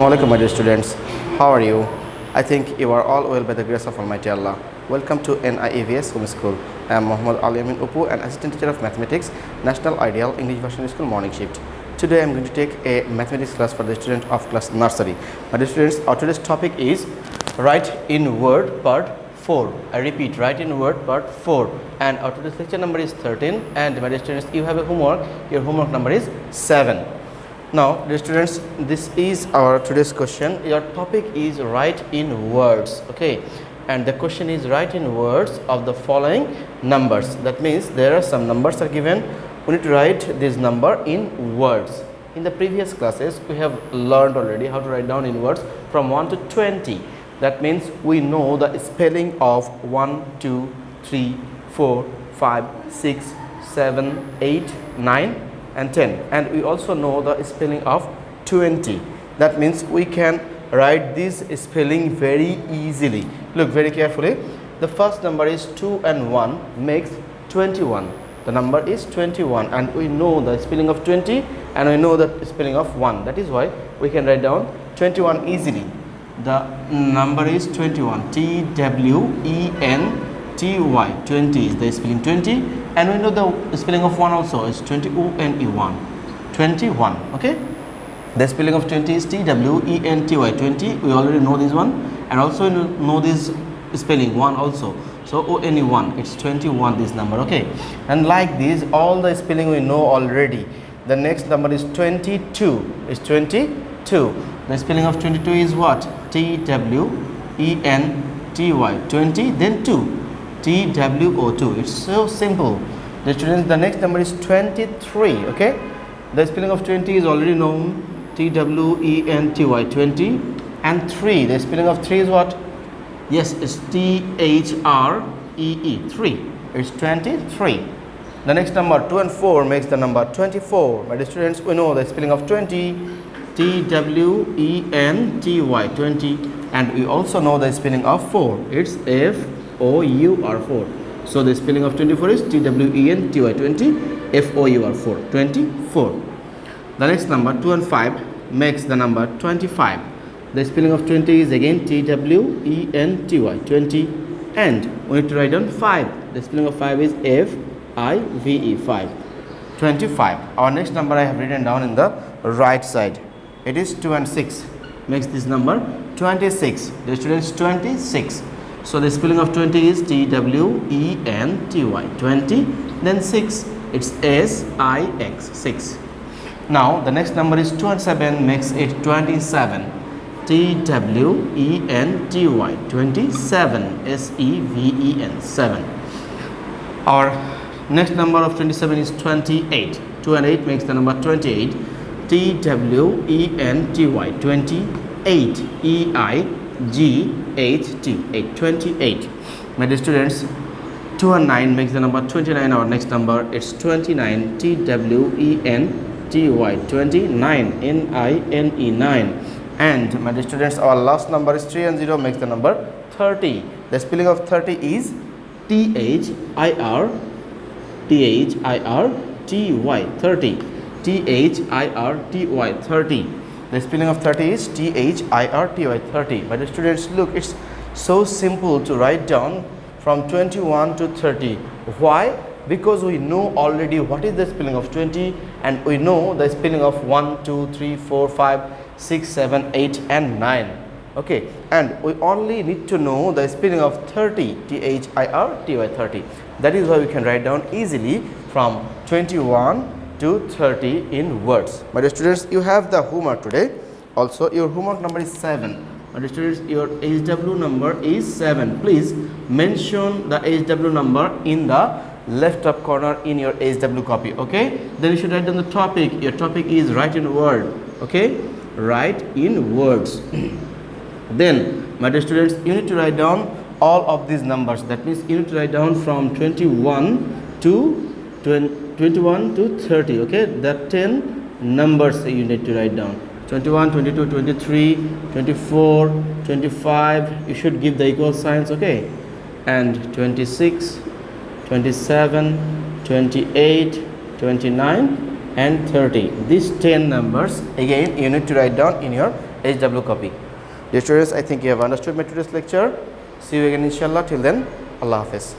Assalamualaikum, my dear students. How are you? I think you are all well by the grace of Almighty Allah. Welcome to NIEVS Home School. I am Yamin Apu, an assistant teacher of mathematics, National Ideal English Version School morning shift. Today I am going to take a mathematics class for the student of class nursery. My dear students, our today's topic is write in word part 4. I repeat, write in word part 4. And our today's lecture number is 13. And my dear students, you have a homework. Your homework number is 7. Now, dear students, this is our today's question. Your topic is write in words, okay? And the question is write in words of the following numbers. That means there are some numbers are given. We need to write this number in words. In the previous classes, we have learned already how to write down in words from 1 to 20. That means we know the spelling of 1, 2, 3, 4, 5, 6, 7, 8, 9. And 10, and we also know the spelling of 20. That means we can write this spelling very easily. Look very carefully. The first number is 2 and 1 makes 21. The number is 21, and we know the spelling of 20 and we know the spelling of 1. That is why we can write down 21 easily. The number is 21. T-W-E-N-T-Y. 20 is the spelling 20. And we know the spelling of 1 also is 20-O-N-E-1. 21, okay? The spelling of 20 is T-W-E-N-T-Y. 20, we already know this one. And also know this spelling 1 also. So O-N-E-1, it's 21 this number, okay? And like this, all the spelling we know already. The next number is 22. It's 22. The spelling of 22 is what? T-W-E-N-T-Y. 20, then 2. T-W-O-2. It's so simple. The students, the next number is 23, okay? The spelling of 20 is already known. T-W-E-N-T-Y. 20. And 3. The spelling of 3 is what? Yes, it's T-H-R-E-E. 3. It's 23. The next number 2 and 4 makes the number 24. My dear students, we know the spelling of 20. T-W-E-N-T-Y. 20. And we also know the spelling of 4. It's F-O-U-R 4. So the spelling of 24 is T-W-E-N-T-Y. 20. F-O-U-R 4. 24. The next number 2 and 5 makes the number 25. The spelling of 20 is again T-W-E-N-T-Y. 20. And we need to write down 5. The spelling of 5 is F-I-V-E. 5. 25. Our next number I have written down in the right side. It is 2 and 6. Makes this number 26. The students, 26. So the spelling of 20 is T-W-E-N-T-Y. 20. Then 6. It's S-I-X. 6. Now the next number is 2 and 7 makes it 27. T-W-E-N-T-Y. 27. S-E-V-E-N. 7. Our next number of 27 is 28. 2 and 8 makes the number 28. T-W-E-N-T-Y. 28. E-I-G-H-T. 8. 28. My dear students, 2 and 9 makes the number 29. Our next number it's 29. T-W-E-N-T-Y. 29. N-I-N-E. 9. And my dear students, our last number is 3 and 0 makes the number 30. The spelling of 30 is T-H-I-R-T-Y. 30. T-H-I-R-T-Y. 30. The spelling of 30 is T-H-I-R-T-Y. 30. But the students, look, it's so simple to write down from 21 to 30. Why? Because we know already what is the spelling of 20, and we know the spelling of 1, 2, 3, 4, 5, 6, 7, 8 and 9. Okay, and we only need to know the spelling of 30. T-H-I-R-T-Y. 30. That is why we can write down easily from 21 to 30 in words. My dear students, you have the homework today. Also, your homework number is 7. My dear students, your HW number is 7. Please mention the HW number in the left top corner in your HW copy. Okay, then you should write down the topic. Your topic is write in word. Okay, write in words. Then, my dear students, you need to write down all of these numbers. That means you need to write down from 21 to 30. Okay, the 10 numbers you need to write down. 21, 22, 23, 24, 25. You should give the equal signs. Okay, and 26, 27, 28, 29 and 30. These 10 numbers again you need to write down in your HW copy. Dear students, I think you have understood my today's lecture. See you again inshallah. Till then, Allah Hafiz.